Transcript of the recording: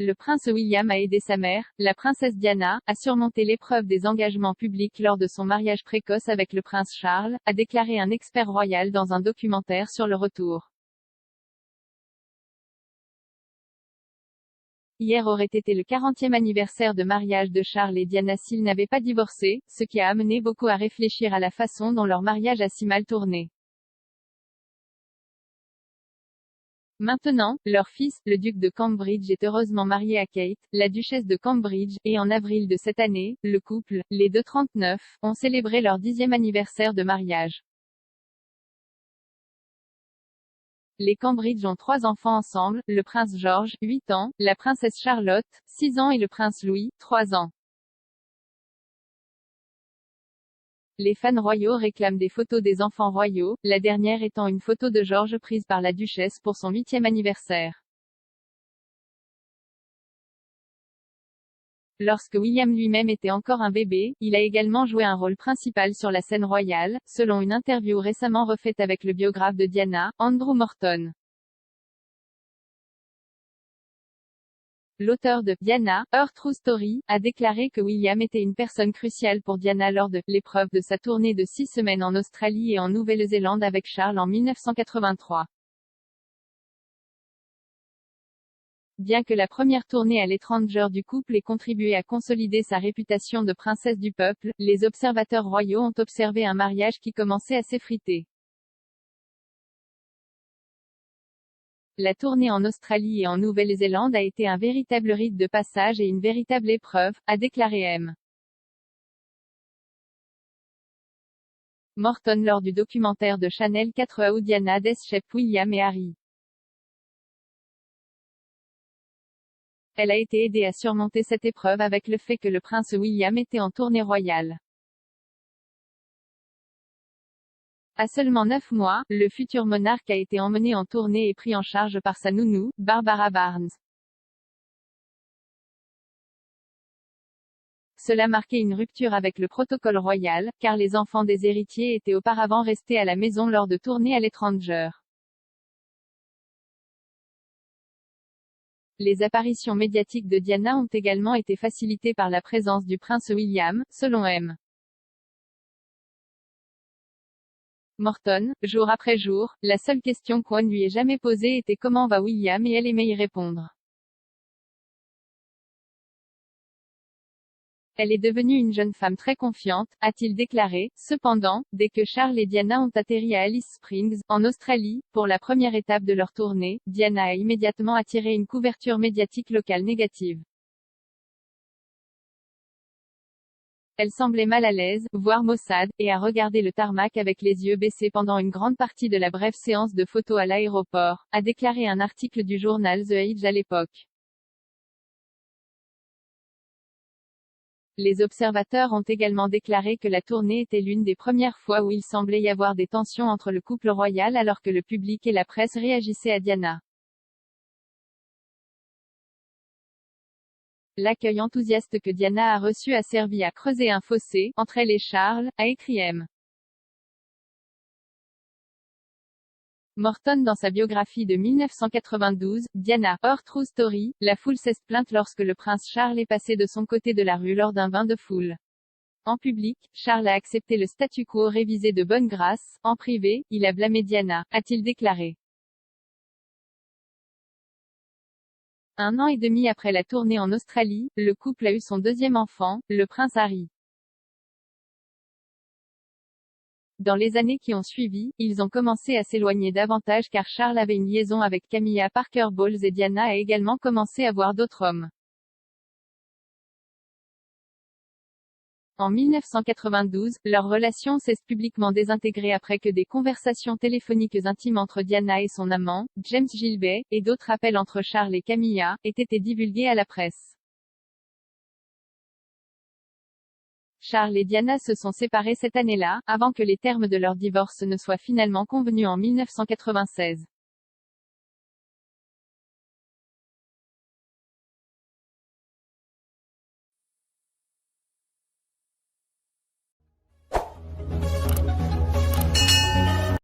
le prince William a aidé sa mère, la princesse Diana, à surmonter l'épreuve des engagements publics lors de son mariage précoce avec le prince Charles, a déclaré un expert royal dans un documentaire sur le retour. Hier aurait été le 40e anniversaire de mariage de Charles et Diana s'ils n'avaient pas divorcé, ce qui a amené beaucoup à réfléchir à la façon dont leur mariage a si mal tourné. Maintenant, leur fils, le duc de Cambridge est heureusement marié à Kate, la duchesse de Cambridge, et en avril de cette année, le couple, les deux 39, ont célébré leur 10e anniversaire de mariage. Les Cambridge ont 3 enfants ensemble, le prince George, 8 ans, la princesse Charlotte, 6 ans et le prince Louis, 3 ans. Les fans royaux réclament des photos des enfants royaux, la dernière étant une photo de George prise par la duchesse pour son 8e anniversaire. Lorsque William lui-même était encore un bébé, il a également joué un rôle principal sur la scène royale, selon une interview récemment refaite avec le biographe de Diana, Andrew Morton. L'auteur de Diana, Her True Story, a déclaré que William était une personne cruciale pour Diana lors de l'épreuve de sa tournée de 6 semaines en Australie et en Nouvelle-Zélande avec Charles en 1983. Bien que la première tournée à l'étranger du couple ait contribué à consolider sa réputation de princesse du peuple, les observateurs royaux ont observé un mariage qui commençait à s'effriter. La tournée en Australie et en Nouvelle-Zélande a été un véritable rite de passage et une véritable épreuve, a déclaré M. Morton lors du documentaire de Channel 4 How Diana Shaped William et Harry. Elle a été aidée à surmonter cette épreuve avec le fait que le prince William était en tournée royale. À seulement 9 mois, le futur monarque a été emmené en tournée et pris en charge par sa nounou, Barbara Barnes. Cela marquait une rupture avec le protocole royal, car les enfants des héritiers étaient auparavant restés à la maison lors de tournées à l'étranger. Les apparitions médiatiques de Diana ont également été facilitées par la présence du prince William, selon M. Morton, jour après jour, la seule question qu'on ne lui ait jamais posée était comment va William et elle aimait y répondre. Elle est devenue une jeune femme très confiante, a-t-il déclaré. Cependant, dès que Charles et Diana ont atterri à Alice Springs, en Australie, pour la première étape de leur tournée, Diana a immédiatement attiré une couverture médiatique locale négative. Elle semblait mal à l'aise, voire maussade, et a regardé le tarmac avec les yeux baissés pendant une grande partie de la brève séance de photos à l'aéroport, a déclaré un article du journal The Age à l'époque. Les observateurs ont également déclaré que la tournée était l'une des premières fois où il semblait y avoir des tensions entre le couple royal alors que le public et la presse réagissaient à Diana. L'accueil enthousiaste que Diana a reçu a servi à creuser un fossé entre elle et Charles, a écrit M. Morton dans sa biographie de 1992, Diana, Her True Story, la foule s'est plainte lorsque le prince Charles est passé de son côté de la rue lors d'un bain de foule. En public, Charles a accepté le statu quo révisé de bonne grâce. En privé, il a blâmé Diana, a-t-il déclaré. 1 an et demi après la tournée en Australie, le couple a eu son deuxième enfant, le prince Harry. Dans les années qui ont suivi, ils ont commencé à s'éloigner davantage car Charles avait une liaison avec Camilla Parker Bowles et Diana a également commencé à voir d'autres hommes. En 1992, leur relation s'est publiquement désintégrée après que des conversations téléphoniques intimes entre Diana et son amant, James Gilbey, et d'autres appels entre Charles et Camilla, aient été divulgués à la presse. Charles et Diana se sont séparés cette année-là, avant que les termes de leur divorce ne soient finalement convenus en 1996.